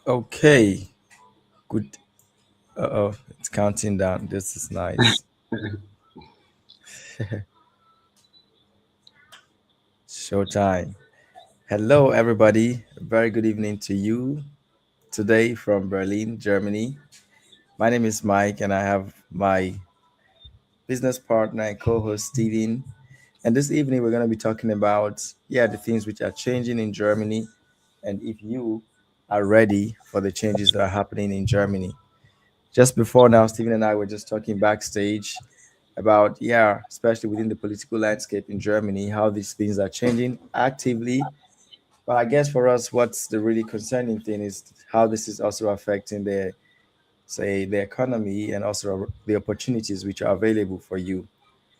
Okay, good. Oh, it's counting down. This is nice. Showtime. Hello, everybody. A very good evening to you today from Berlin, Germany. My name is Mike, and I have my business partner and co-host Steven. And this evening, we're going to be talking about the things which are changing in Germany, and if you are ready for the changes that are happening in Germany. Just before now, Stephen and I were just talking backstage about, especially within the political landscape in Germany, how these things are changing actively. But I guess for us, what's the really concerning thing is how this is also affecting the economy and also the opportunities which are available for you.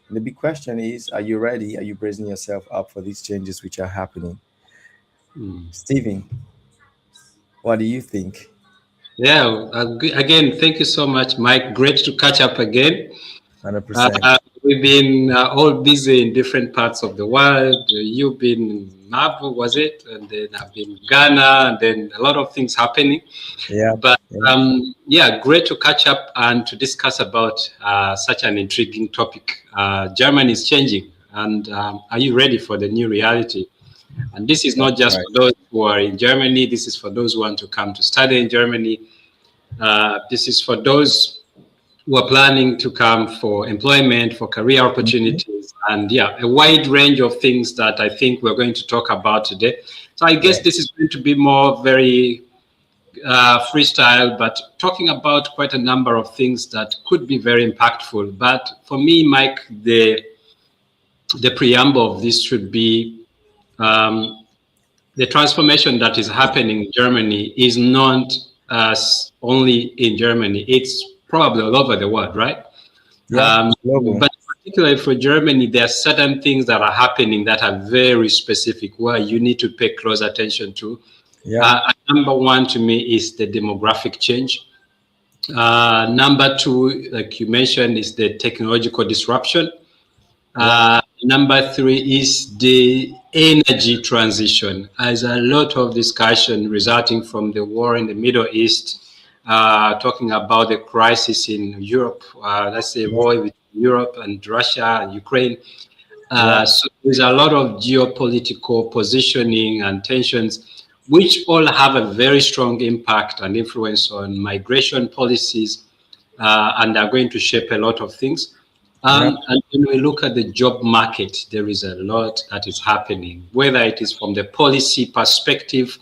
And the big question is, are you ready? Are you bracing yourself up for these changes which are happening? Mm. Stephen, what do you think? Yeah, again, thank you so much, Mike. Great to catch up again. 100%. We've been all busy in different parts of the world. You've been in Nabu, was it? And then I've been in Ghana, and then a lot of things happening. Yeah. But Yeah. great to catch up and to discuss about such an intriguing topic. Germany is changing, and are you ready for the new reality? And this is not That's just right. for those who are in Germany. This is for those who want to come to study in Germany. This is for those who are planning to come for employment, for career Mhm. opportunities, and a wide range of things that I think we're going to talk about today. So I guess this is Yes. going to be more very freestyle, but talking about quite a number of things that could be very impactful. But for me, Mike, the preamble of this should be um, the transformation that is happening in Germany is not only in Germany, it's probably all over the world, right? Yeah. Global. But particularly for Germany, there are certain things that are happening that are very specific where you need to pay close attention to. Yeah. Number one to me is the demographic change. Number two, like you mentioned, is the technological disruption. Yeah. Number three is the energy transition. There's a lot of discussion resulting from the war in the Middle East, talking about the crisis in Europe, let's say Yeah. war with Europe and Russia and Ukraine. Yeah. So there's a lot of geopolitical positioning and tensions, which all have a very strong impact and influence on migration policies, and are going to shape a lot of things. Yeah. And when we look at the job market, there is a lot that is happening, whether it is from the policy perspective,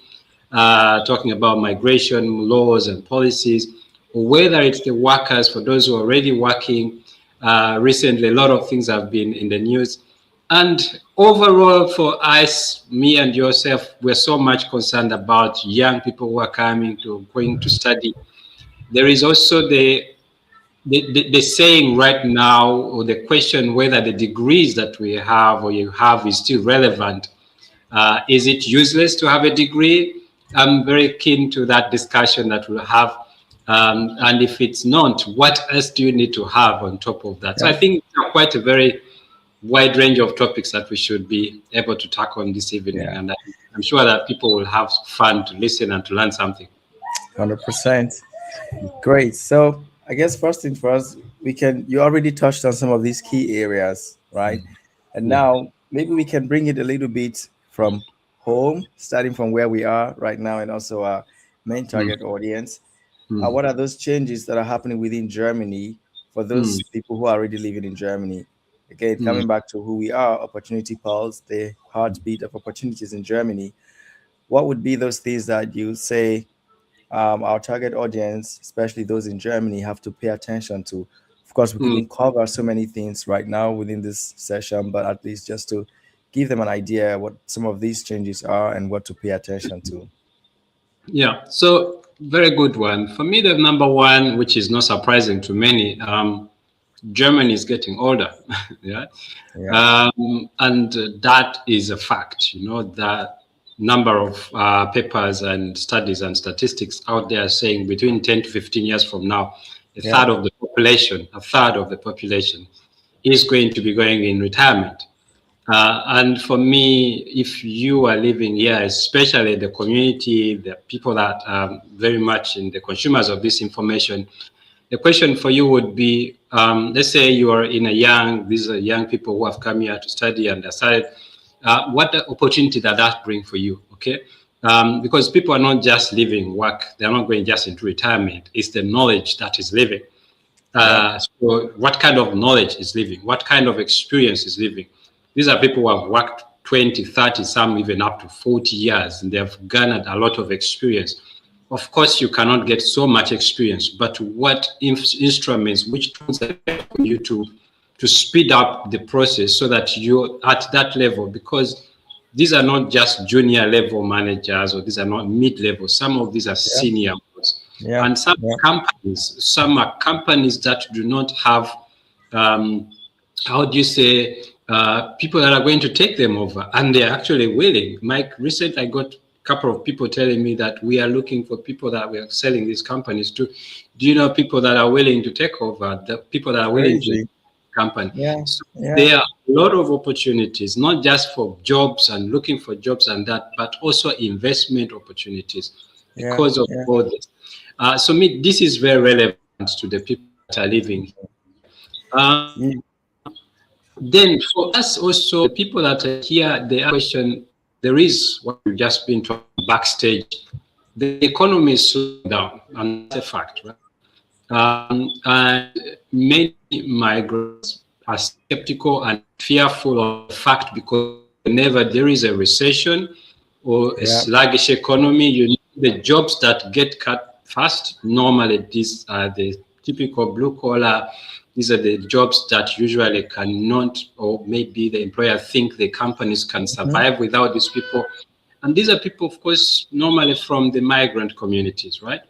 talking about migration laws and policies, or whether it's the workers, for those who are already working. Recently, a lot of things have been in the news. And overall, for us, me and yourself, we're so much concerned about young people who are going to study. There is also the saying right now, or the question whether the degrees that we have or you have is still relevant. Is it useless to have a degree? I'm very keen to that discussion that we'll have. And if it's not, what else do you need to have on top of that? So Yeah. I think it's quite a very wide range of topics that we should be able to tackle on this evening. Yeah. And I'm sure that people will have fun to listen and to learn something. 100%. Great. So I guess first thing first, you already touched on some of these key areas, right? And Yeah. now maybe we can bring it a little bit from home, starting from where we are right now and also our main Mm, target audience. mm, What are those changes that are happening within Germany for mm, those people who are already living in Germany? Again, mm, coming back to who we are, Opportunity Pulse, the heartbeat of opportunities in Germany. What would be those things that you say our target audience, especially those in Germany, have to pay attention to? Of course, we mm. couldn't cover so many things right now within this session, but at least just to give them an idea what some of these changes are and what to pay attention to. Yeah, so very good one. For me, the number one, which is not surprising to many, Germany is getting older. Yeah, Yeah, and that is a fact. You know, that number of papers and studies and statistics out there saying between 10 to 15 years from now, yeah, a third of the population is going to be going in retirement. And for me, if you are living here, especially the community, the people that are very much in the consumers of this information, the question for you would be, let's say you are in a young, these are young people who have come here to study and decided, what the opportunity that bring for you, okay? Because people are not just living work, they're not going just into retirement. It's the knowledge that is living. Yep. So what kind of knowledge is living? What kind of experience is living? These are people who have worked 20, 30, some even up to 40 years, and they have garnered a lot of experience. Of course, you cannot get so much experience, but what instruments, which tools are there for you to speed up the process so that you're at that level? Because these are not just junior level managers, or these are not mid level. Some of these are Yep. senior ones. Yep. And Yep. some are companies that do not have, um, how do you say, people that are going to take them over, and they're actually willing. Mike, recently I got a couple of people telling me that we are looking for people that we are selling these companies to. Do you know people that are willing to take over? The people that are willing to Crazy. company. Yeah. So Yeah. there are a lot of opportunities, not just for jobs and looking for jobs and that, but also investment opportunities Yeah. because of Yeah. all this. So me, this is very relevant to the people that are living here. You, Then for us also, the people that are here, they ask question, there is what we've just been talking backstage. The economy is slowing down, and that's a fact, right? And many migrants are skeptical and fearful of the fact, because whenever there is a recession or a yeah. sluggish economy, you know, the jobs that get cut fast, normally these are the typical blue collar. These are the jobs that usually cannot, or maybe the employer think the companies can Hmm. survive without these people. And these are people, of course, normally from the migrant communities, right?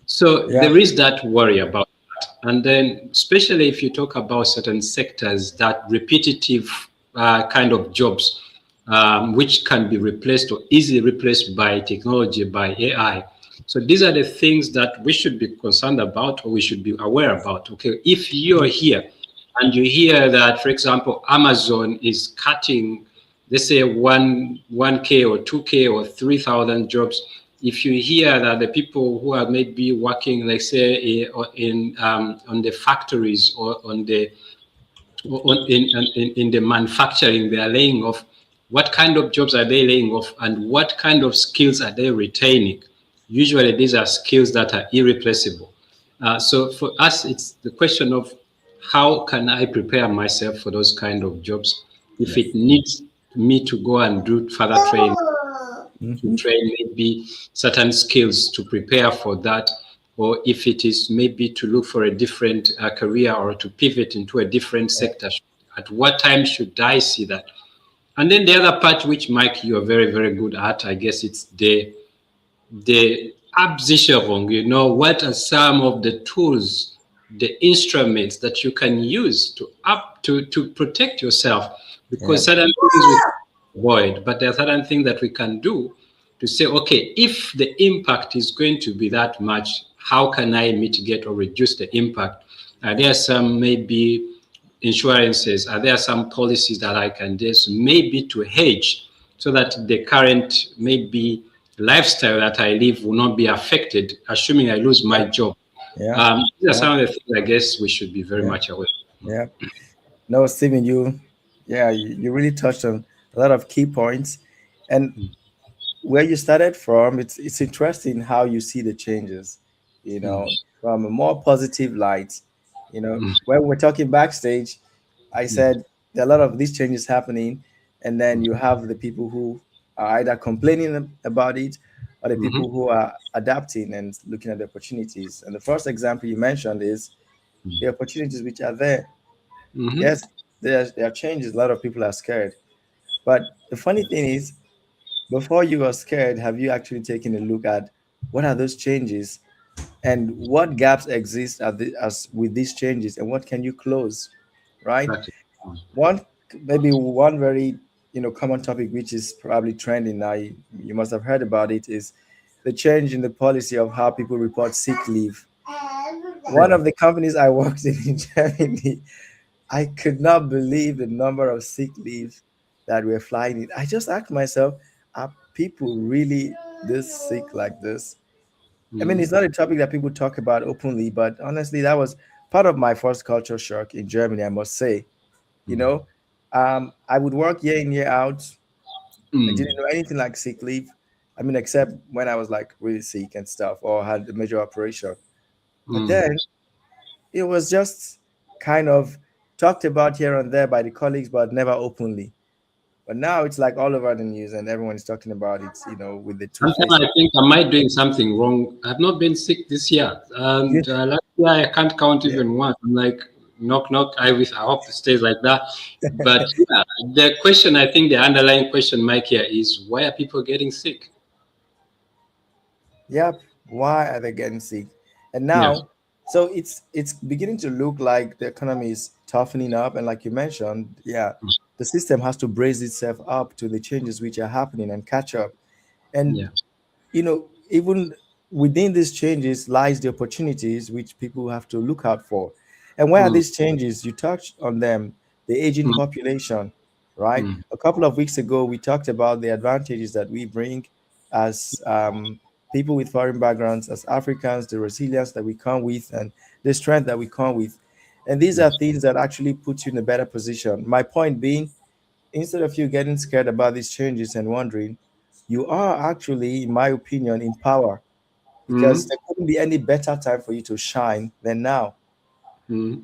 So Yeah. there is that worry about that. And then, especially if you talk about certain sectors, that repetitive kind of jobs, which can be replaced or easily replaced by technology, by AI. So these are the things that we should be concerned about, or we should be aware about. Okay, if you're here and you hear that, for example, Amazon is cutting, let's say one K or 2K or 3,000 jobs. If you hear that the people who are maybe working, like say, in on the factories or on the in the manufacturing, they are laying off. What kind of jobs are they laying off, and what kind of skills are they retaining? Usually, these are skills that are irreplaceable. So for us, it's the question of how can I prepare myself for those kind of jobs? If Yes. it needs me to go and do further training, to Hmm. train maybe certain skills to prepare for that, or if it is maybe to look for a different career or to pivot into a different Yeah. sector. At what time should I see that? And then the other part, which Mike, you are very, very good at, I guess it's the Absicherung. You know, what are some of the tools, the instruments that you can use to protect yourself? Yeah. Because certain things we can avoid, but there are certain things that we can do to say, okay, if the impact is going to be that much, how can I mitigate or reduce the impact? Are there some maybe insurances? Are there some policies that I can just maybe to hedge so that the current maybe lifestyle that I live will not be affected, assuming I lose my Yeah. job? Yeah. These are Yeah. some of the things I guess we should be very Yeah. much aware. Yeah. No, Stephen, yeah, you really touched on a lot of key points. And where you started from, it's interesting how you see the changes, Mm, from a more positive light. mm, When we're talking backstage, I mm, said there are a lot of these changes happening, and then mm, you have the people who are either complaining about it, or the mhm, people who are adapting and looking at the opportunities. And the first example you mentioned is the opportunities which are there. mhm. Yes, there are changes. A lot of people are scared, but the funny thing is, before you are scared, have you actually taken a look at what are those changes and what gaps exist as with these changes, and what can you close, right? Exactly. One, maybe one very common topic which is probably trending now. You must have heard about it, is the change in the policy of how people report sick leave. One Yeah. of the companies I worked in Germany, I could not believe the number of sick leaves that we're flying it. I just asked myself, are people really this sick like this? I mean, it's mm, not a topic that people talk about openly, but honestly, that was part of my first culture shock in Germany, I must say. You mm, know, I would work year in, year out. I mm, didn't know anything like sick leave. I mean, except when I was like really sick and stuff or had a major operation. But mm. then it was just kind of talked about here and there by the colleagues, but never openly. But now it's like all over the news and everyone is talking about it, with the two Sometimes faces. I think, am I doing something wrong? I've not been sick this year, Yeah, and last year I can't count yeah, even one. I'm like, knock knock. I hope it stays like that. But yeah, the question, I think the underlying question, Mike, here is why are people getting sick? yep. Why are they getting sick? And Yeah, now, so it's beginning to look like the economy is toughening up, and like you mentioned, yeah, the system has to brace itself up to the changes which are happening and catch up. And yeah, even within these changes lies the opportunities which people have to look out for. And where are mm, these changes? You touched on them, the aging mm, population, right? mm, A couple of weeks ago, we talked about the advantages that we bring as people with foreign backgrounds, as Africans, the resilience that we come with, and the strength that we come with. And these are yes, things that actually put you in a better position. My point being, instead of you getting scared about these changes and wondering, you are actually, in my opinion, in power, because mm, there couldn't be any better time for you to shine than now. mm.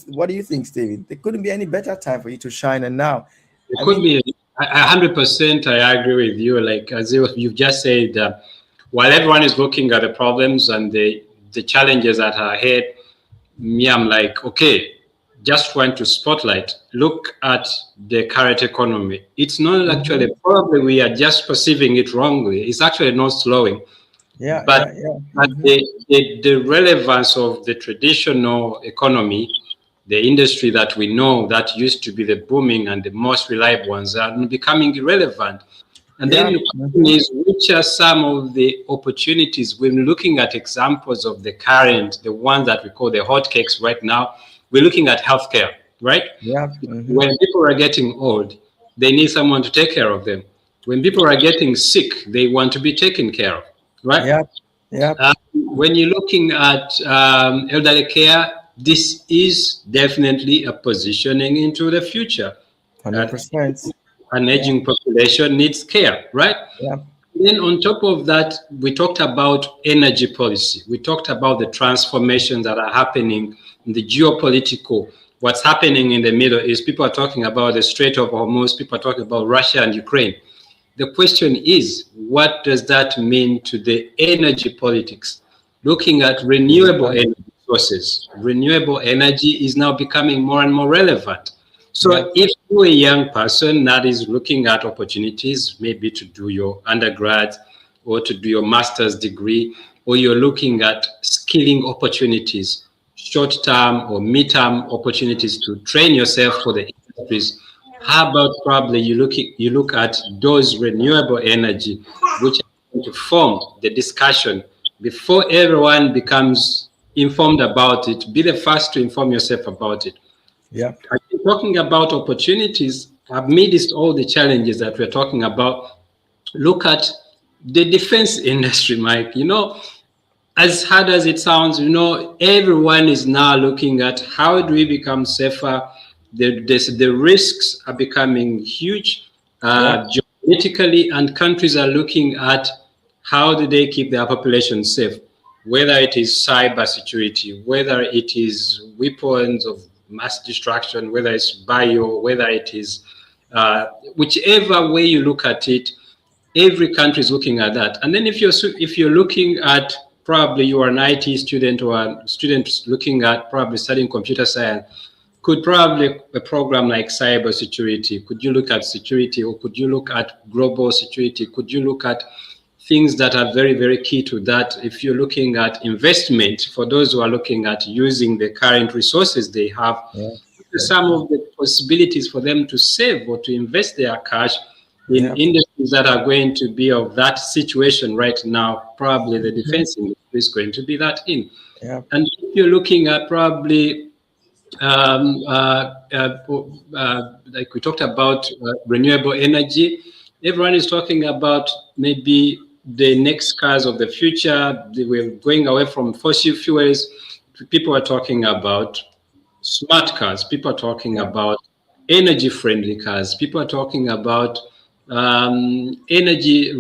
What do you think, Stevie? There couldn't be any better time for you to shine than now. It I could mean, be 100%. I agree with you. Like as you've just said, while everyone is looking at the problems and the challenges that are ahead, me, I'm like, okay, just want to spotlight. Look at the current economy. It's not mhm. actually, probably we are just perceiving it wrongly. It's actually not slowing. Yeah, But, yeah, yeah. but the relevance of the traditional economy, the industry that we know that used to be the booming and the most reliable ones, are becoming irrelevant. And then Yeah. the question Mhm. is, which are some of the opportunities when looking at examples of the current, the ones that we call the hotcakes right now? We're looking at healthcare, right? Yeah. Hmm. When people are getting old, they need someone to take care of them. When people are getting sick, they want to be taken care of, right? Yeah. Yeah. When you're looking at elderly care, this is definitely a positioning into the future. Uh, 100%. an Yeah. aging population needs care, right? Yeah. Then, on top of that, we talked about energy policy. We talked about the transformations that are happening in the geopolitical. What's happening in the Middle East? People are talking about the Strait of Hormuz. People are talking about Russia and Ukraine. The question is, what does that mean to the energy politics? Looking at renewable Exactly. energy sources, renewable energy is now becoming more and more relevant. Yeah. So if you're a young person that is looking at opportunities, maybe to do your undergrad or to do your master's degree, or you're looking at skilling opportunities, short-term or mid-term opportunities to train yourself for the industries, how about probably you look at those renewable energy, which are going to form the discussion before everyone becomes informed about it. Be the first to inform yourself about it. Yeah. I think talking about opportunities, amidst all the challenges that we're talking about, look at the defense industry, Mike. As hard as it sounds, everyone is now looking at how do we become safer. The risks are becoming huge Yeah. geopolitically, and countries are looking at how do they keep their population safe, whether it is cyber security, whether it is weapons of mass destruction, whether it's bio, whether it is uh, whichever way you look at it, every country is looking at that. And then if you're looking at, probably you are an IT student or a student looking at probably studying computer science, could probably a program like cyber security, could you look at security, or could you look at global security? Could you look at things that are very, very key to that? If you're looking at investment, for those who are looking at using the current resources they have, Yeah. some of the possibilities for them to save or to invest their cash in Yeah. industries that are going to be of that situation right now. Probably the Mhm. defense industry is going to be that in. Yeah. And if you're looking at probably like we talked about renewable energy. Everyone is talking about maybe the next cars of the future. We're going away from fossil fuels. People are talking about smart cars. People are talking Yeah. about energy friendly cars. People are talking about energy,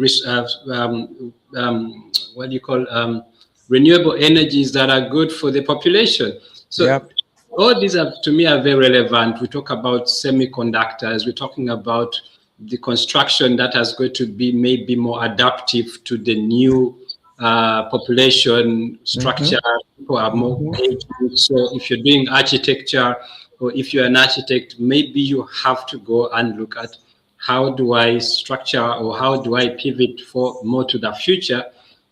what do you call, renewable energies that are good for the population. So Yep. all these are, to me, are very relevant. We talk about semiconductors. We're talking about the construction that is going to be maybe more adaptive to the new population Mm-hmm. structure. People are more Mm-hmm. aged. So if you're doing architecture, or if you're an architect, maybe you have to go and look at how do I structure, or how do I pivot for more to the future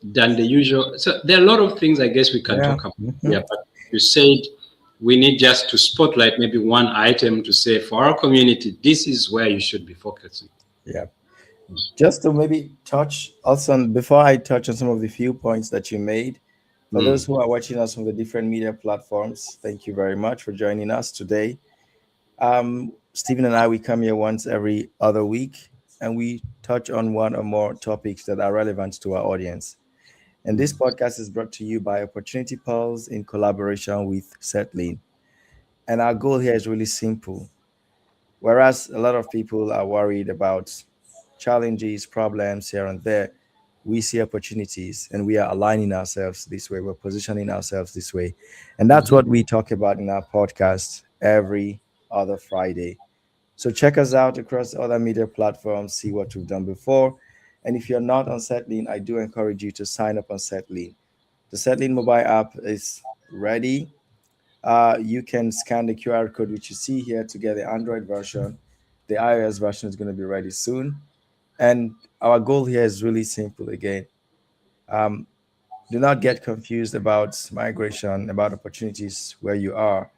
than the usual. So there are a lot of things I guess we can Yeah. talk about Mm-hmm. here. But you said we need just to spotlight maybe one item to say for our community, this is where you should be focusing. Yeah. Just to maybe touch also on, before I touch on some of the few points that you made, for those Mm, who are watching us from the different media platforms, thank you very much for joining us today. Stephen and I, we come here once every other week and we touch on one or more topics that are relevant to our audience. And this mm, podcast is brought to you by Opportunity Pulse in collaboration with Settling. And our goal here is really simple. Whereas a lot of people are worried about challenges, problems here and there, we see opportunities and we are aligning ourselves this way. We're positioning ourselves this way. And that's mhm, what we talk about in our podcast every other Friday. So check us out across other media platforms, see what we've done before. And if you're not on Settling, I do encourage you to sign up on Settling. The Settling mobile app is ready. You can scan the QR code which you see here to get the Android version. The iOS version is going to be ready soon. And our goal here is really simple again. Um, do not get confused about migration, about opportunities where you are.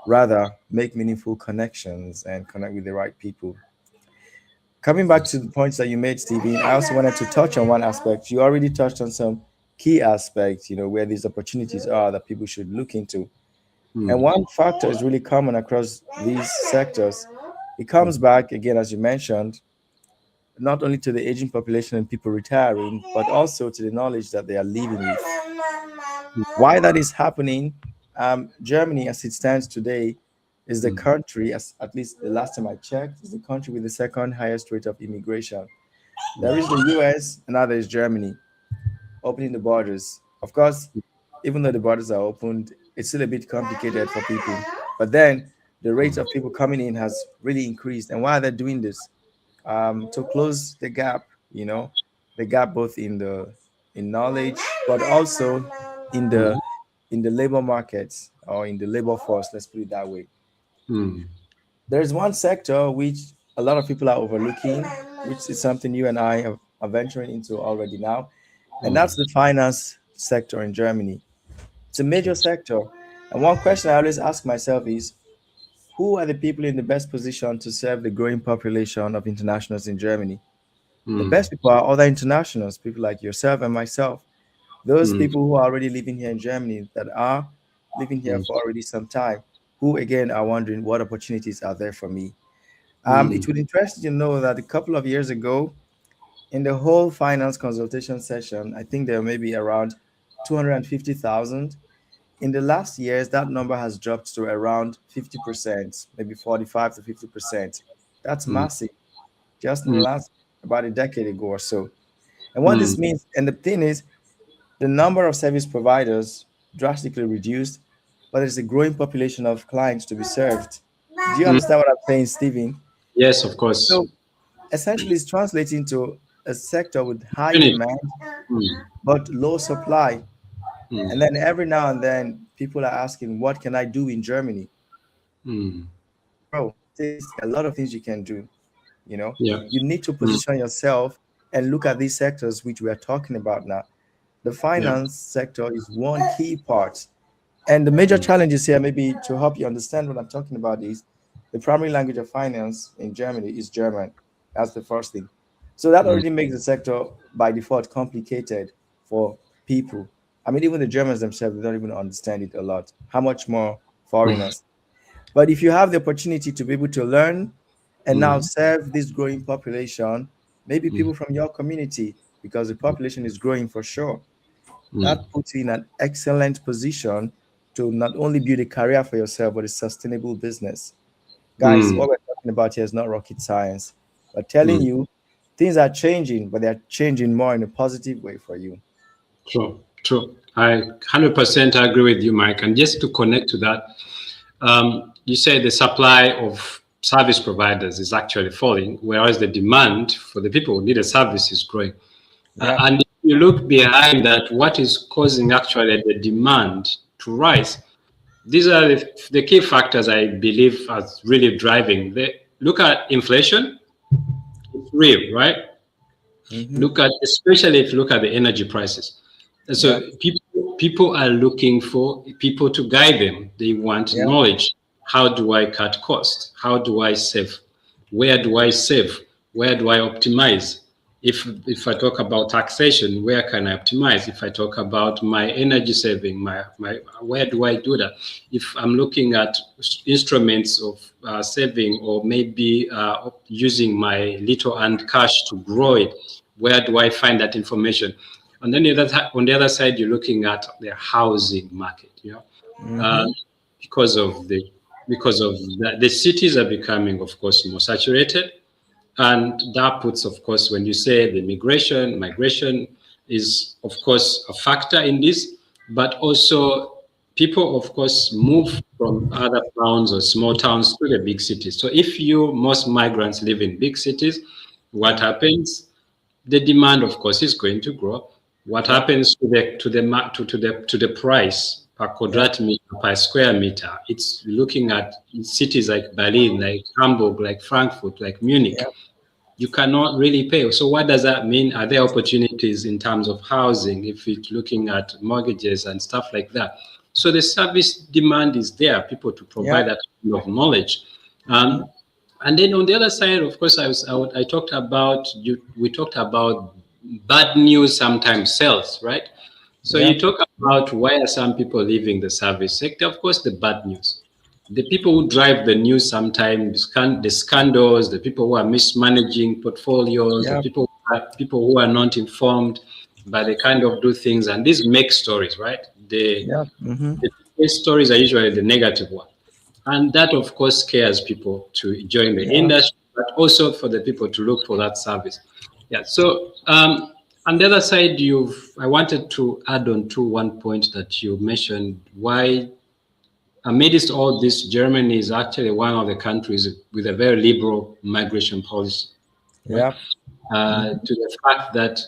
Rather, make meaningful connections and connect with the right people. Coming back to the points that you made, Stevie, I also wanted to touch on one aspect. You already touched on some key aspects, where these opportunities are that people should look into. And mm, one factor is really common across these sectors. It comes back, again, as you mentioned, not only to the aging population and people retiring, but also to the knowledge that they are living with. Why that is happening, Germany, as it stands today, is the mm, country, as at least the last time I checked, is the country with the second highest rate of immigration. There is the US, and now there is Germany opening the borders. Of course, even though the borders are opened, it's still a bit complicated for people. But then the rate of people coming in has really increased. And why are they doing this? To close the gap, the gap both in knowledge, but also in the mm, in the labor markets or in the labor force. Let's put it that way. mm, There's one sector which a lot of people are overlooking, which is something you and I are venturing into already now, and mm. that's the finance sector in Germany. It's a major Yes. sector. And one question I always ask myself is, who are the people in the best position to serve the growing population of internationals in Germany? The Mm, best people are other internationals, people like yourself and myself. Those mm, people who are already living here in Germany, that are living here mm, for already some time, who again are wondering what opportunities are there for me. It mm, would interest you to know that a couple of years ago, in the whole finance consultation session, I think there may be around 250,000. In the last years, that number has dropped to around 50%, maybe 45 to 50%. That's mm, massive, just in the mm, last about a decade ago or so. And what mm, this means, and the thing is, the number of service providers drastically reduced, but there's a growing population of clients to be served. Do you mm. understand what I'm saying, Stephen? Yes, of course. So essentially, it's translating to a sector with high Finish. demand Mm, but low supply. And mm, then every now and then, people are asking, "What can I do in Germany?" mm. Bro, there's a lot of things you can do. You know, Yeah. you need to Mm, position yourself and look at these sectors which we are talking about now. The yeah. finance sector is one key part. And the major Mm, challenges here, maybe to help you understand what I'm talking about, is the primary language of finance in Germany is German. That's the first thing. So that mm, already makes the sector by default complicated for people. I mean, even the Germans themselves, they don't even understand it a lot. How much more mm, foreigners? But if you have the opportunity to be able to learn and now Mm, serve this growing population, maybe mm, people from your community, because the population is growing for sure, mm, that puts you in an excellent position to not only build a career for yourself, but a sustainable business. Guys, mm, what we're talking about here is not rocket science. We're telling mm. you things are changing, but they're changing more in a positive way for you. True, true. I 100% agree with you, Mike. And just to connect to that, you say the supply of service providers is actually falling, whereas the demand for the people who need a service is growing. Yeah. And if you look behind that, what is causing actually the demand to rise? These are the key factors I believe are really driving. Look at inflation, it's real, right? Mm-hmm. Look at, especially if you look at the energy prices. And Yeah. so people are looking for people to guide them. They want Yeah. knowledge. How do I cut costs? How do I save? Where do I save? Where do I optimize? If I talk about taxation, where can I optimize? If I talk about my energy saving, my where do I do that? If I'm looking at instruments of saving, or maybe using my little and cash to grow it, where do I find that information? And then on the other side, you're looking at the housing market. Uh, Mm-hmm. because of the cities are becoming, of course, more saturated, and that puts, of course, when you say the migration is, of course, a factor in this, but also people, of course, move from other towns or small towns to the big cities. So if most migrants live in big cities, what happens? The demand, of course, is going to grow. What Yep. happens to the price per Yep. quadrat meter, per square meter? It's looking at cities like Berlin, like Hamburg, like Frankfurt, like Munich. Yep. You cannot really pay. So what does that mean? Are there opportunities in terms of housing, if it's looking at mortgages and stuff like that? So the service demand is there, people to provide Yep. that kind of knowledge. Mm-hmm. And then on the other side, of course, I talked about we talked about bad news sometimes sells, right? So you Yep. talk about why are some people leaving the service sector? Of course, the bad news. The people who drive the news sometimes, the scandals, the people who are mismanaging portfolios, the Yep. people who are not informed, but they kind of do things, and these make stories, right? Yep. Mm-hmm. The stories are usually the negative one. And that, of course, scares people to join the Yeah. industry, but also for the people to look for that service. Yeah. So, on the other side, I wanted to add on to one point that you mentioned, why, amidst all this, Germany is actually one of the countries with a very liberal migration policy, right? Yep. Mm-hmm. To the fact that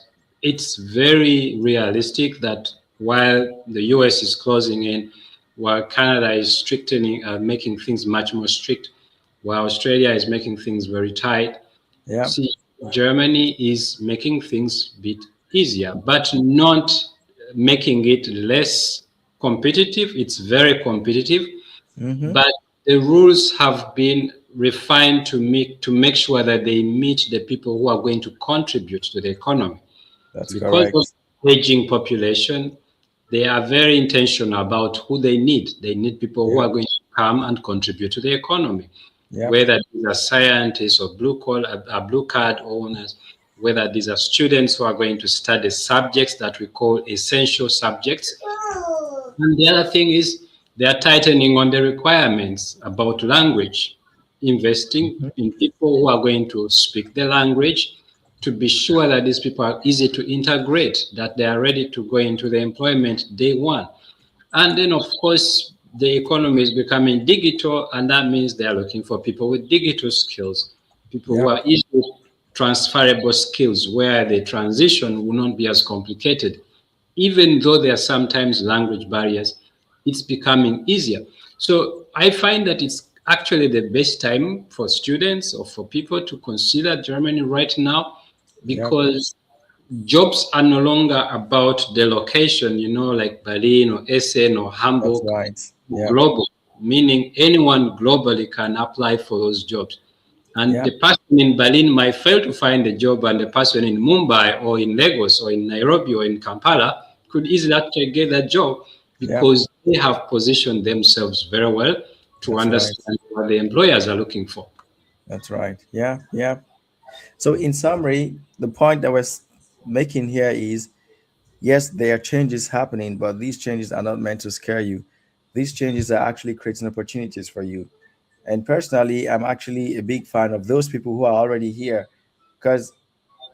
it's very realistic that while the US is closing in, while Canada is strictening, making things much more strict, while Australia is making things very tight, Yep. see, Germany is making things a bit easier, but not making it less competitive. It's very competitive, Mm-hmm. but the rules have been refined to make sure that they meet the people who are going to contribute to the economy. That's Because of correct. aging population, they are very intentional about who they need. They need people who are Yep. going to come and contribute to the economy, Yep. whether these are scientists or blue card owners, whether these are students who are going to study subjects that we call essential subjects. And the other thing is they are tightening on the requirements about language, investing Mm-hmm. in people who are going to speak the language, to be sure that these people are easy to integrate, that they are ready to go into the employment day one. And then, of course, the economy is becoming digital, and that means they are looking for people with digital skills, people who Yep. are easily transferable skills, where the transition will not be as complicated. Even though there are sometimes language barriers, it's becoming easier. So I find that it's actually the best time for students or for people to consider Germany right now, Yep. because jobs are no longer about the location, like Berlin or Essen or That's Hamburg, right. Yep. global, meaning anyone globally can apply for those jobs. And Yep. the person in Berlin might fail to find a job, and the person in Mumbai or in Lagos or in Nairobi or in Kampala could easily actually get that job, Yep. because they have positioned themselves very well. to That's right. understand what the employers are looking for. That's right. Yeah, yeah. So in summary, the point that we're making here is yes, there are changes happening, but these changes are not meant to scare you. These changes are actually creating opportunities for you. And personally, I'm actually a big fan of those people who are already here because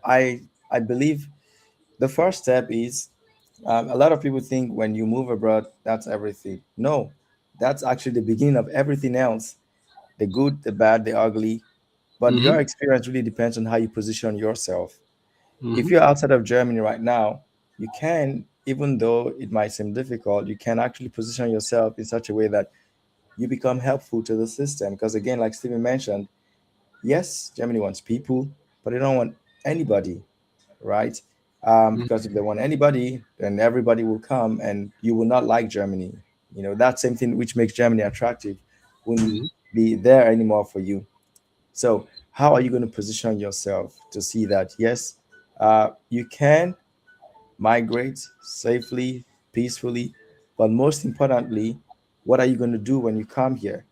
I believe the first step is a lot of people think when you move abroad, that's everything. No, that's actually the beginning of everything else, the good, the bad, the ugly. But your Mm-hmm. experience really depends on how you position yourself. If Mm-hmm. you're outside of Germany right now, you can, even though it might seem difficult, you can actually position yourself in such a way that you become helpful to the system. Because again, like Stephen mentioned, yes, Germany wants people, but they don't want anybody, right? Because if they want anybody, then everybody will come and you will not like Germany. You know, that same thing which makes Germany attractive wouldn't Mm-hmm. be there anymore for you. So, how are you going to position yourself to see that, yes, you can migrate safely, peacefully, but most importantly, what are you going to do when you come here?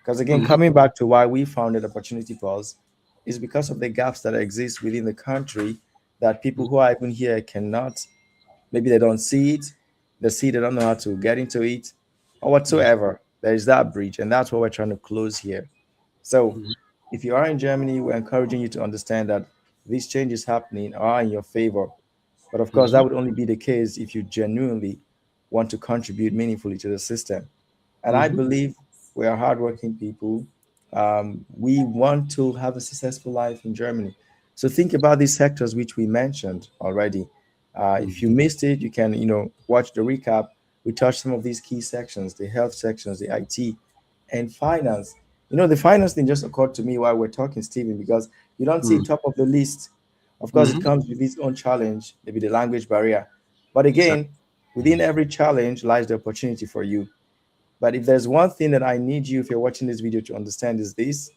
Because again, Mm-hmm. coming back to why we founded Opportunity Pulse is because of the gaps that exist within the country that people who are even here cannot, maybe they don't see it, they see they don't know how to get into it, or whatsoever. There is that bridge, and that's what we're trying to close here. So Mm-hmm. if you are in Germany, we're encouraging you to understand that these changes happening are in your favor. But of course, Mm-hmm. that would only be the case if you genuinely want to contribute meaningfully to the system. And I Mm-hmm. believe we are hardworking people. We want to have a successful life in Germany. So think about these sectors which we mentioned already. If you missed it, you can watch the recap. We touched some of these key sections: the health sections, the IT, and finance. The finance thing just occurred to me while we're talking, Stephen, because you don't see it top of the list. Of course, it Mm-hmm. comes with its own challenge, maybe the language barrier. But Exactly. again, within every challenge lies the opportunity for you. But if there's one thing that I need you, if you're watching this video, to understand is this: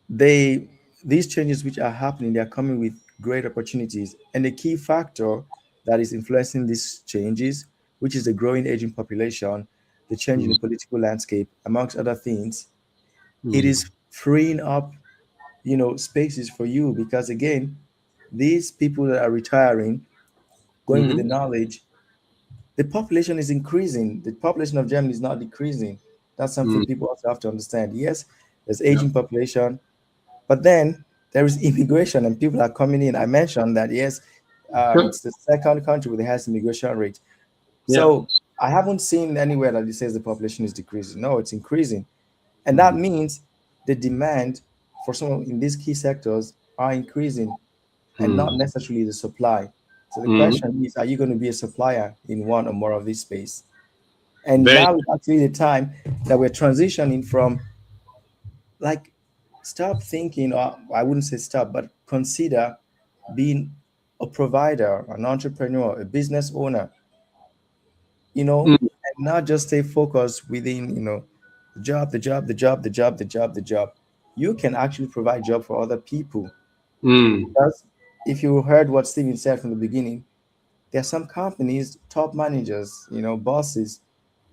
they these changes which are happening, they are coming with great opportunities. And the key factor that is influencing these changes, which is the growing aging population, the change in the political landscape, amongst other things, it Mm-hmm. is freeing up, spaces for you. Because again, these people that are retiring, going with the Mm-hmm. knowledge, the population is increasing. The population of Germany is not decreasing. That's something Mm. people also have to understand. Yes, there's Yeah. aging population, but then there is immigration and people are coming in. I mentioned that, yes, Sure. it's the second country with the highest immigration rate. Yeah. So I haven't seen anywhere that it says the population is decreasing. No, it's increasing. And that Mm. means the demand for some in these key sectors are increasing and not Mm. necessarily the supply. So the Mm. question is, are you going to be a supplier in one or more of this space? And Very. now is actually the time that we're transitioning from, like, stop thinking, or I wouldn't say stop, but consider being a provider, an entrepreneur, a business owner, Mm. and not just stay focused within, the job, the job, the job, the job, the job, the job. You can actually provide job for other people. Mm. Because if you heard what Steven said from the beginning, there are some companies, top managers, bosses,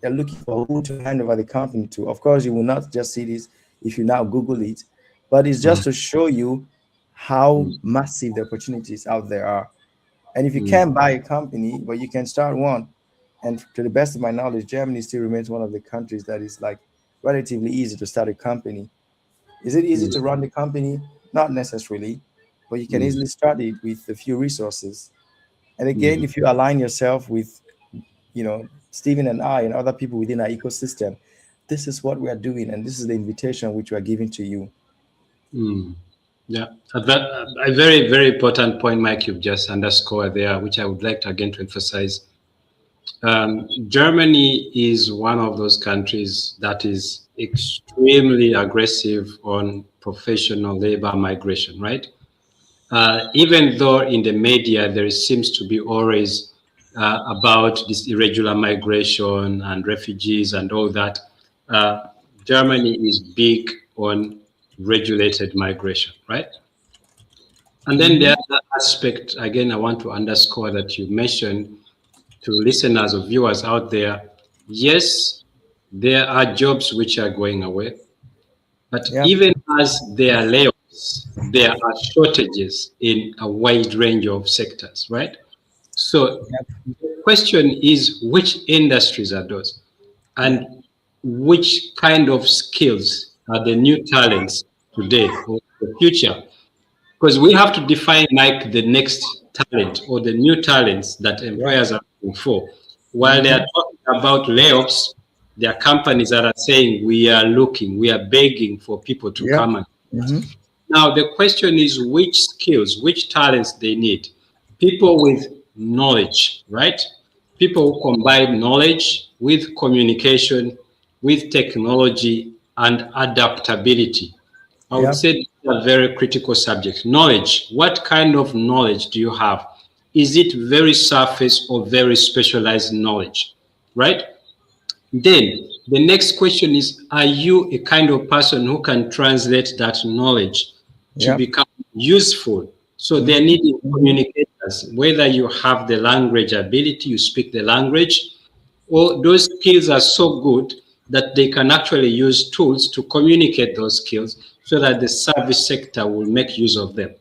they're looking for who to hand over the company to. Of course, you will not just see this if you now Google it, but it's Mm. just to show you how Mm. massive the opportunities out there are. And if you Mm. can't buy a company, but you can start one. And to the best of my knowledge, Germany still remains one of the countries that is like relatively easy to start a company. Is it easy Mm. to run the company? Not necessarily, but you can Mm. easily start it with a few resources. And again, Mm. if you align yourself with, Stephen and I and other people within our ecosystem, this is what we are doing, and this is the invitation which we are giving to you. Mm. Yeah, a very, very important point, Mike, you've just underscored there, which I would like to again to emphasize. Germany is one of those countries that is extremely aggressive on professional labor migration, right? Even though in the media there seems to be always about this irregular migration and refugees and all that, uh, Germany is big on regulated migration, right? And then the Hmm. other aspect, again, I want to underscore that you mentioned to listeners or viewers out there, yes, There are jobs which are going away. But Yep. even as there are layoffs, there are shortages in a wide range of sectors, right? So Yep. the question is which industries are those? Yep. And which kind of skills are the new talents today or the future? Because we have to define like the next talent or the new talents that Yep. employers are looking for. While they Mm-hmm. are talking about layoffs, there are companies that are saying we are looking, we are begging for people to Yep. come and Mm-hmm. now the question is which skills, which talents they need. People with knowledge, right? People who combine knowledge with communication, with technology and adaptability. I would Yep. say these are very critical subjects. Knowledge. What kind of knowledge do you have? Is it very surface or very specialized knowledge? Right? Then the next question is, are you a kind of person who can translate that knowledge to Yep. become useful? So they're Mm-hmm. needing Mm-hmm. communicators, whether you have the language ability, you speak the language, or those skills are so good that they can actually use tools to communicate those skills so that the service sector will make use of them.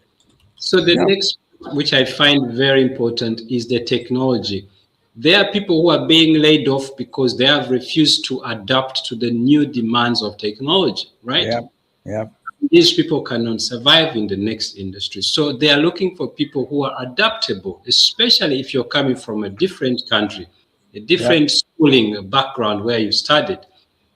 So the Yep. next, which I find very important, is the technology. There are people who are being laid off because they have refused to adapt to the new demands of technology, right? Yep. Yep. These people cannot survive in the next industry. So they are looking for people who are adaptable, especially if you're coming from a different country, a Yep. different schooling background where you studied.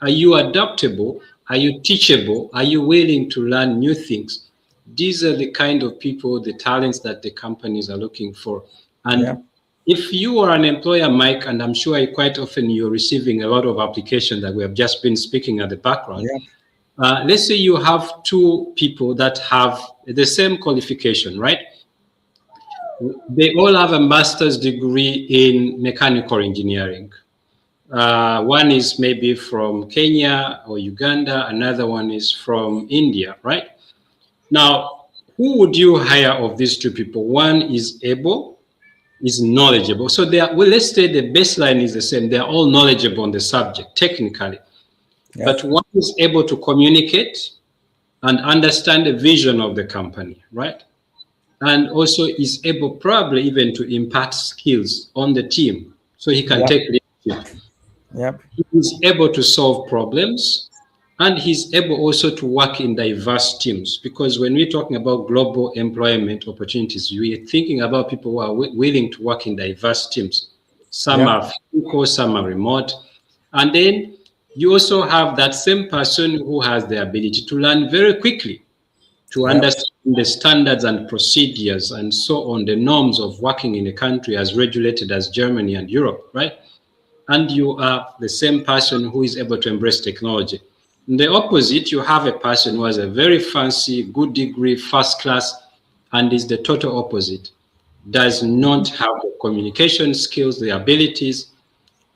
Are you adaptable? Are you teachable? Are you willing to learn new things? These are the kind of people, the talents that the companies are looking for. And Yep. if you are an employer, Mike, and I'm sure quite often you're receiving a lot of applications that we have just been speaking at the background, Yep. let's say you have two people that have the same qualification, right? They all have a master's degree in mechanical engineering. One is maybe from Kenya or Uganda, another one is from India, right? Now, who would you hire of these two people? One is able, is knowledgeable. So they are, well, let's say the baseline is the same. They're all knowledgeable on the subject technically, Yep. but one is able to communicate and understand the vision of the company, right? And also is able probably even to impart skills on the team so he can Yep. take leadership. Yep. He's able to solve problems and he's able also to work in diverse teams because when we're talking about global employment opportunities, we're thinking about people who are willing to work in diverse teams. Some Yep. are physical, some are remote. And then you also have that same person who has the ability to learn very quickly, to Yep. understand the standards and procedures and so on, the norms of working in a country as regulated as Germany and Europe, right? And you are the same person who is able to embrace technology. In the opposite, you have a person who has a very fancy, good degree, first class, and is the total opposite. Does not have the communication skills, the abilities,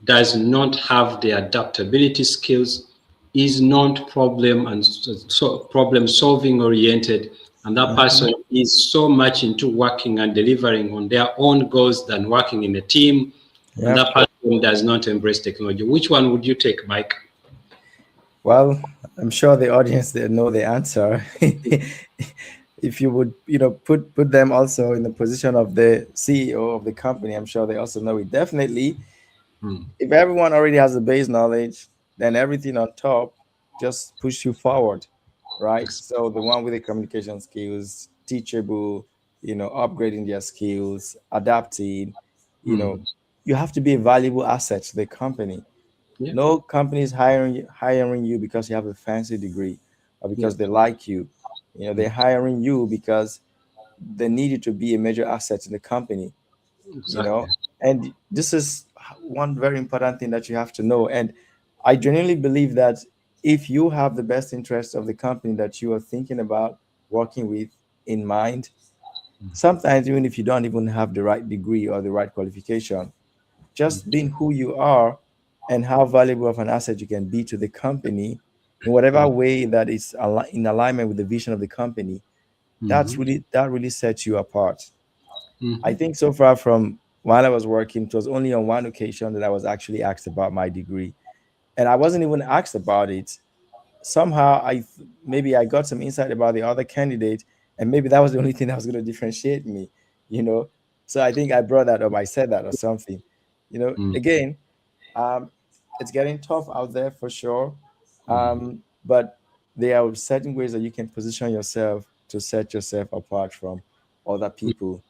does not have the adaptability skills, is not problem solving oriented, and that Mm-hmm. person is so much into working and delivering on their own goals than working in a team, and Yep. that person does not embrace technology. Which one would you take, Mike? Well, I'm sure the audience they know the answer. If you would, put them also in the position of the CEO of the company, I'm sure they also know it. Definitely, Hmm. if everyone already has the base knowledge, then everything on top just push you forward, right? So the one with the communication skills, teachable, upgrading their skills, adapting, you Hmm. know, you have to be a valuable asset to the company. Yeah, No company is hiring you because you have a fancy degree or yeah, because they like you. They're hiring you because they need you to be a major asset in the company. you exactly. know and this is one very important thing that you have to know. And I genuinely believe that if you have the best interest of the company that you are thinking about working with in mind, sometimes even if you don't even have the right degree or the right qualification, just being who you are and how valuable of an asset you can be to the company in whatever way that is in alignment with the vision of the company, Mm-hmm. that really sets you apart. I Mm-hmm. think so far from while I was working, it was only on one occasion that I was actually asked about my degree. and I wasn't even asked about it. Somehow maybe I got some insight about the other candidate, and maybe that was the only thing that was going to differentiate me, you know. So I think I brought that up. I said that or something, mm, Again, um, it's getting tough out there for sure, mm, but there are certain ways that you can position yourself to set yourself apart from other people,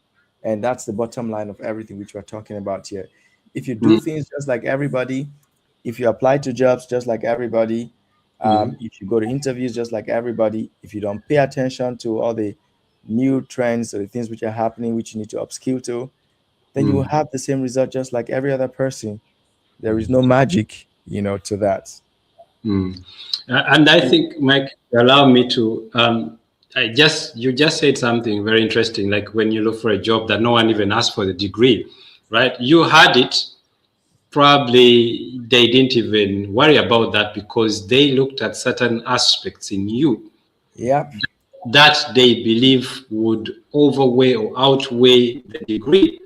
and that's the bottom line of everything which we're talking about here. If you do mm, things just like everybody, if you apply to jobs just like everybody, mm, if you go to interviews just like everybody, if you don't pay attention to all the new trends or the things which are happening which you need to upskill to, then you will mm, have the same result just like every other person. There is no magic, to that. mm. And I think, Mike, allow me to. You just said something very interesting. Like when you look for a job that no one even asked for the degree, right? You had it. Probably they didn't even worry about that because they looked at certain aspects in you Yep. that they believe would overweigh or outweigh the degree,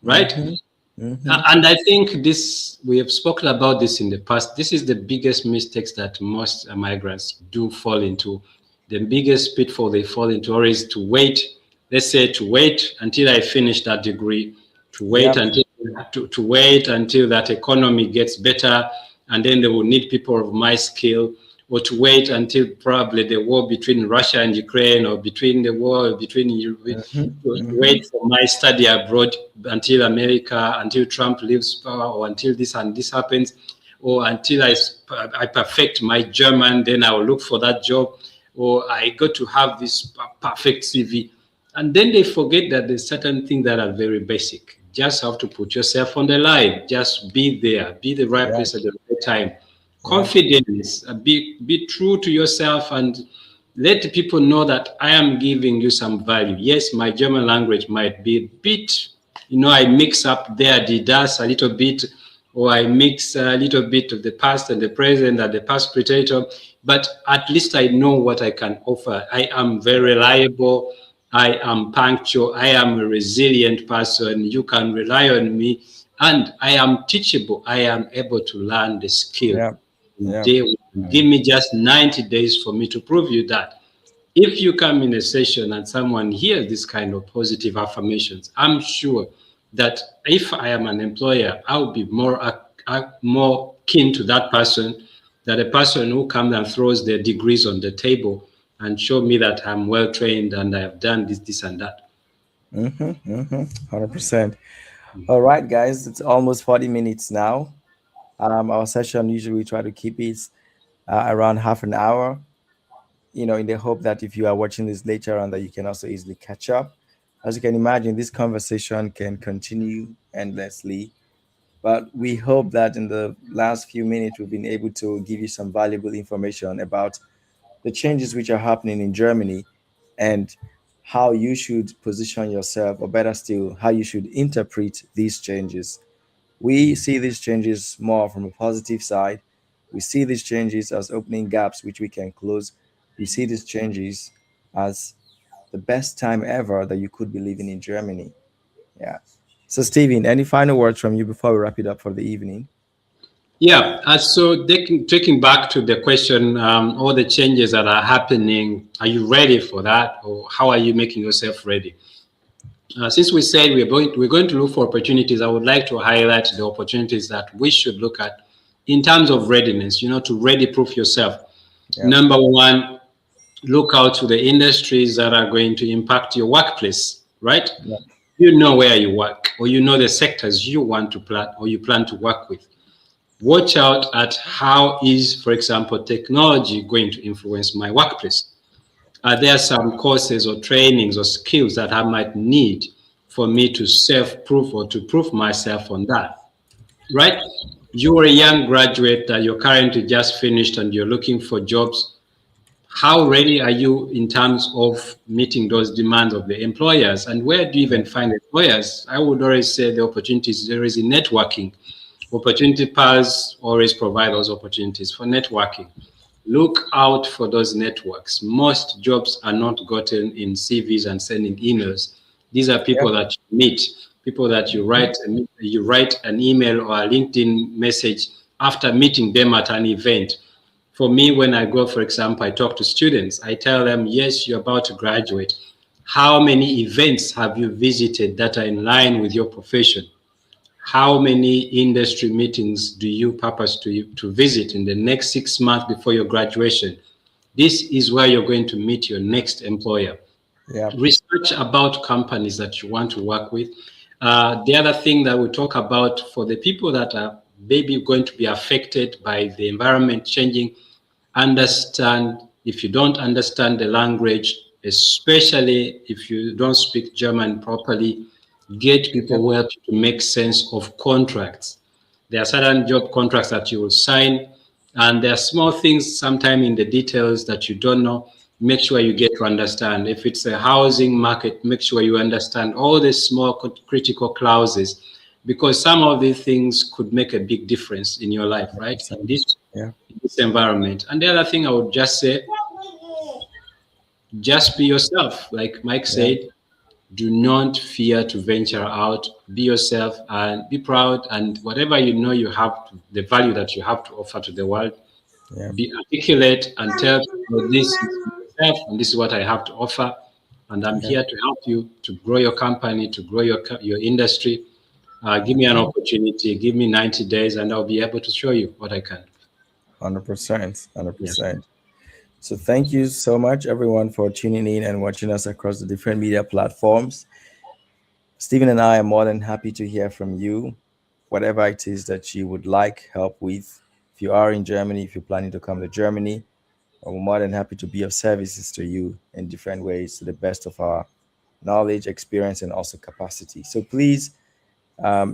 right? Mm-hmm. Mm-hmm. And I think this, we have spoken about this in the past. This is the biggest mistakes that most migrants do fall into. The biggest pitfall they fall into or is to wait, let's say to wait until I finish that degree, to wait Yep. until to wait until that economy gets better, and then they will need people of my skill, or to wait until probably the war between Russia and Ukraine, or between the war between Mm-hmm. to Mm-hmm. wait for my study abroad until America, until Trump leaves power, or until this and this happens, or until I perfect my German, then I will look for that job, or I got to have this perfect CV. And then they forget that there's certain things that are very basic. Just have to put yourself on the line. Just be there. Be the right Yep. place at the right time. Yep. Confidence. Be true to yourself and let the people know that I am giving you some value. Yes, my German language might be a bit, I mix up there the das a little bit, or I mix a little bit of the past and the present and the past predator, but at least I know what I can offer. I am very reliable. I am punctual. I am a resilient person. You can rely on me. And I am teachable. I am able to learn the skill. Yep. Yep. Day one. Give me just 90 days for me to prove you that. If you come in a session and someone hears this kind of positive affirmations, I'm sure that if I am an employer, I'll be more keen to that person than a person who comes and throws their degrees on the table and show me that I'm well trained and I have done this, and that. Mm-hmm. Mm-hmm. 100%. All right, guys, it's almost 40 minutes now. Our session usually we try to keep it around half an hour, in the hope that if you are watching this later on, that you can also easily catch up. As you can imagine, this conversation can continue endlessly, but we hope that in the last few minutes, we've been able to give you some valuable information about the changes which are happening in Germany and how you should position yourself, or better still, how you should interpret these changes. We see these changes more from a positive side. We see these changes as opening gaps which we can close. We see these changes as the best time ever that you could be living in Germany. Yeah. So, Steven, any final words from you before we wrap it up for the evening? Yeah, so taking back to the question, all the changes that are happening, are you ready for that, or how are you making yourself ready? Since we said we're going to look for opportunities, I would like to highlight the opportunities that we should look at in terms of readiness. To ready proof yourself. Yeah. Number one, look out to the industries that are going to impact your workplace. Right? Yeah. You know where you work, or you know the sectors you want to plan or you plan to work with. Watch out at how is, for example, technology going to influence my workplace. Are there some courses or trainings or skills that I might need for me to self-prove or to prove myself on that? Right? You are a young graduate that you're currently just finished and you're looking for jobs. How ready are you in terms of meeting those demands of the employers? And where do you Yeah. even find employers? I would always say the opportunities there is in networking. Opportunity Pals always provide those opportunities for networking. Look out for those networks. Most jobs are not gotten in CVs and sending emails. These are Yeah. people that you meet, people that you write an email or a LinkedIn message, after meeting them at an event. For me, when I go, for example, I talk to students, I tell them, yes, you're about to graduate. How many events have you visited that are in line with your profession? How many industry meetings do you purpose to visit in the next 6 months before your graduation? This is where you're going to meet your next employer. Yeah. Research about companies that you want to work with. The other thing that we talk about for the people that are maybe going to be affected by the environment changing, understand, if you don't understand the language, especially if you don't speak German properly, get people Yep. who help you to make sense of contracts. There are certain job contracts that you will sign, and there are small things sometimes in the details that you don't know. Make sure you get to understand. If it's a housing market, make sure you understand all the small critical clauses, because some of these things could make a big difference in your life, right? 100%. Yeah. In this environment. And the other thing I would just say, just be yourself. Like Mike Yeah. said, do not fear to venture out. Be yourself and be proud. And whatever you know you have, the value that you have to offer to the world, Yeah. be articulate and tell people this is myself and this is what I have to offer. And I'm Yeah. here to help you to grow your company, to grow your industry. Give me an Okay. opportunity, give me 90 days, and I'll be able to show you what I can. 100%. Yeah. 100%. So thank you so much, everyone, for tuning in and watching us across the different media platforms. Stephen and I are more than happy to hear from you, whatever it is that you would like help with. If you are in Germany, if you're planning to come to Germany, we're more than happy to be of services to you in different ways to the best of our knowledge, experience, and also capacity. So please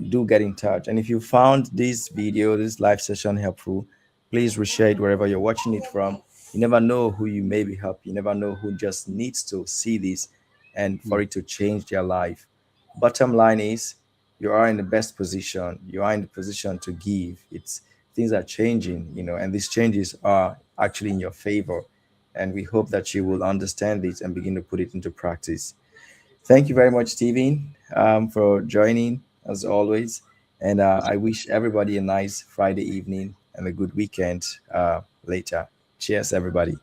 do get in touch. And if you found this video, this live session helpful, please reshare it wherever you're watching it from. You never know who you may be helping. You never know who just needs to see this and for it to change their life. Bottom line is you are in the best position. You are in the position to give. It's things are changing, and these changes are actually in your favor. And we hope that you will understand this and begin to put it into practice. Thank you very much, Steven, for joining as always. And I wish everybody a nice Friday evening and a good weekend later. Cheers, everybody.